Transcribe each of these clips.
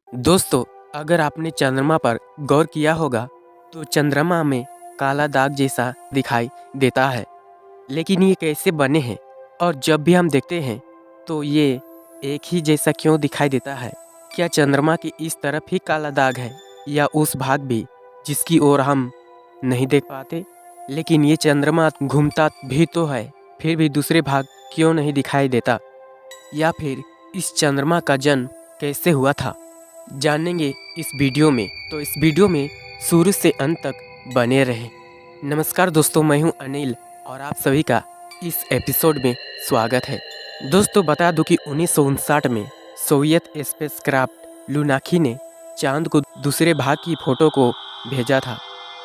दोस्तों, अगर आपने चंद्रमा पर गौर किया होगा तो चंद्रमा में काला दाग जैसा दिखाई देता है। लेकिन ये कैसे बने हैं और जब भी हम देखते हैं तो ये एक ही जैसा क्यों दिखाई देता है? क्या चंद्रमा की इस तरफ ही काला दाग है या उस भाग भी जिसकी ओर हम नहीं देख पाते? लेकिन ये चंद्रमा घूमता भी तो है, फिर भी दूसरे भाग क्यों नहीं दिखाई देता? या फिर इस चंद्रमा का जन्म कैसे हुआ था, जानेंगे इस वीडियो में। तो इस वीडियो में शुरू से अंत तक बने रहें। नमस्कार दोस्तों, मैं हूं अनिल और आप सभी का इस एपिसोड में स्वागत है। दोस्तों, बता दूं कि 1959 में सोवियत स्पेसक्राफ्ट लूनाकी ने चांद को दूसरे भाग की फोटो को भेजा था,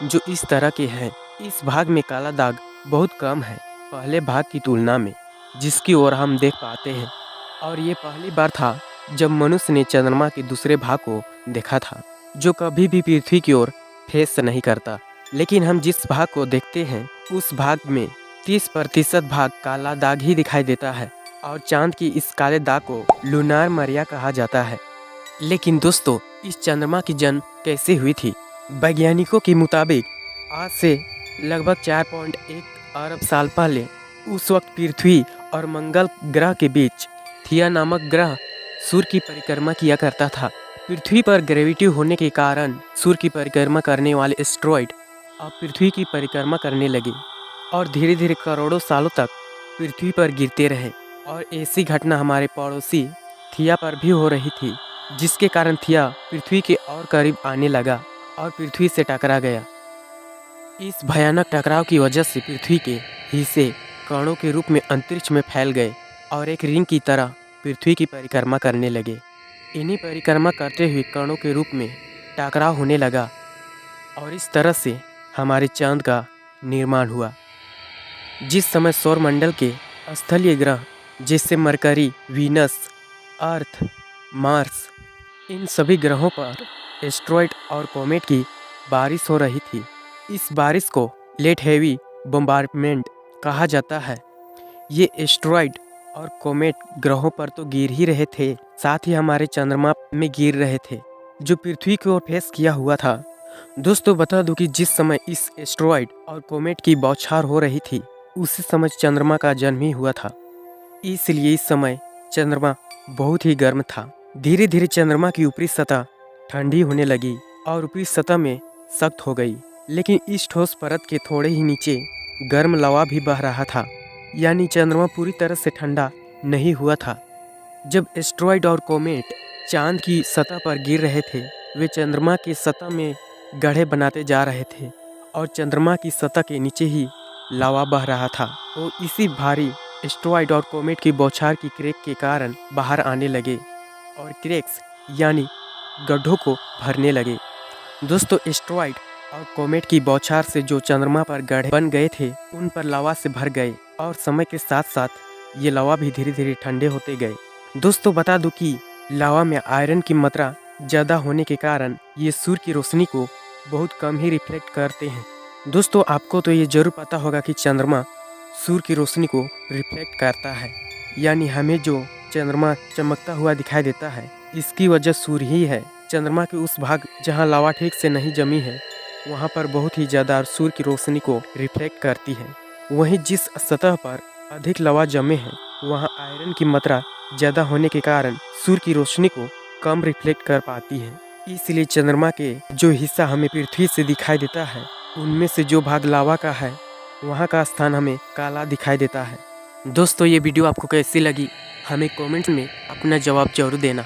जो इस तरह के हैं। इस भाग में काला दाग बहुत कम है पहले भाग की तुलना में, जिसकी ओर हम देख पाते हैं। और ये पहली बार था जब मनुष्य ने चंद्रमा के दूसरे भाग को देखा था, जो कभी भी पृथ्वी की ओर फेस नहीं करता। लेकिन हम जिस भाग को देखते हैं उस भाग में 30% भाग काला दाग ही दिखाई देता है और चांद की इस काले दाग को लूनार मरिया कहा जाता है। लेकिन दोस्तों, इस चंद्रमा की जन्म कैसे हुई थी? वैज्ञानिकों के मुताबिक आज से लगभग 4.1 अरब साल पहले उस वक्त पृथ्वी और मंगल ग्रह के बीच थिया नामक ग्रह सूर्य की परिक्रमा किया करता था। पृथ्वी पर ग्रेविटी होने के कारण सूर्य की परिक्रमा करने वाले एस्ट्रॉइड अब पृथ्वी की परिक्रमा करने लगे और धीरे धीरे करोड़ों सालों तक पृथ्वी पर गिरते रहे। और ऐसी घटना हमारे पड़ोसी थिया पर भी हो रही थी, जिसके कारण थिया पृथ्वी के और करीब आने लगा और पृथ्वी से टकरा गया। इस भयानक टकराव की वजह से पृथ्वी के हिस्से कणों के रूप में अंतरिक्ष में फैल गए और एक रिंग की तरह पृथ्वी की परिक्रमा करने लगे। इन्हीं परिक्रमा करते हुए कणों के रूप में टकराव होने लगा और इस तरह से हमारे चांद का निर्माण हुआ। जिस समय सौरमंडल के स्थलीय ग्रह जैसे मरकरी, वीनस, अर्थ, मार्स, इन सभी ग्रहों पर एस्ट्रॉइड और कॉमेट की बारिश हो रही थी। इस बारिश को लेट हेवी बम्बार्डमेंट कहा जाता है। ये एस्ट्रॉइड और कॉमेट ग्रहों पर तो गिर ही रहे थे, साथ ही हमारे चंद्रमा में गिर रहे थे, जो पृथ्वी की ओर फेस किया हुआ था। दोस्तों, बता दूं कि जिस समय इस एस्ट्रॉइड और कॉमेट की बौछार हो रही थी, उसी समय चंद्रमा का जन्म ही हुआ था। इसलिए इस समय चंद्रमा बहुत ही गर्म था। धीरे धीरे चंद्रमा की ऊपरी सतह ठंडी होने लगी और ऊपरी सतह में सख्त हो गई। लेकिन इस ठोस परत के थोड़े ही नीचे गर्म लावा भी बह रहा था, यानी चंद्रमा पूरी तरह से ठंडा नहीं हुआ था। जब एस्ट्रॉइड और कॉमेट चांद की सतह पर गिर रहे थे, वे चंद्रमा की सतह में गड्ढे बनाते जा रहे थे और चंद्रमा की सतह के नीचे ही लावा बह रहा था। और इसी भारी एस्ट्रॉइड और कॉमेट की बौछार की क्रैक के कारण बाहर आने लगे और क्रैक्स यानी गड्ढों को भरने लगे। दोस्तों, एस्ट्रॉइड और कॉमेट की बौछार से जो चंद्रमा पर गड्ढे बन गए थे, उन पर लावा से भर गए और समय के साथ साथ ये लावा भी धीरे धीरे ठंडे होते गए। दोस्तों, बता दूं कि लावा में आयरन की मात्रा ज़्यादा होने के कारण ये सूर्य की रोशनी को बहुत कम ही रिफ्लेक्ट करते हैं। दोस्तों, आपको तो ये जरूर पता होगा कि चंद्रमा सूर्य की रोशनी को रिफ्लेक्ट करता है, यानी हमें जो चंद्रमा चमकता हुआ दिखाई देता है, इसकी वजह सूर्य ही है। चंद्रमा के उस भाग जहाँ लावा ठीक से नहीं जमी है, वहाँ पर बहुत ही ज़्यादा सूर्य की रोशनी को रिफ्लेक्ट करती है। वहीं जिस सतह पर अधिक लावा जमे हैं, वहाँ आयरन की मात्रा ज़्यादा होने के कारण सूर्य की रोशनी को कम रिफ्लेक्ट कर पाती है। इसलिए चंद्रमा के जो हिस्सा हमें पृथ्वी से दिखाई देता है, उनमें से जो भाग लावा का है, वहाँ का स्थान हमें काला दिखाई देता है। दोस्तों, ये वीडियो आपको कैसी लगी, हमें कमेंट में अपना जवाब जरूर देना।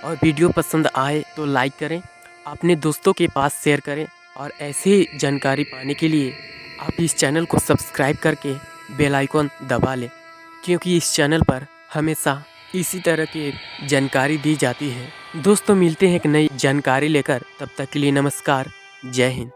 और वीडियो पसंद आए तो लाइक करें, अपने दोस्तों के पास शेयर करें और ऐसी जानकारी पाने के लिए आप इस चैनल को सब्सक्राइब करके बेल आइकन दबा लें, क्योंकि इस चैनल पर हमेशा इसी तरह की जानकारी दी जाती है। दोस्तों, मिलते हैं एक नई जानकारी लेकर, तब तक के लिए नमस्कार, जय हिंद।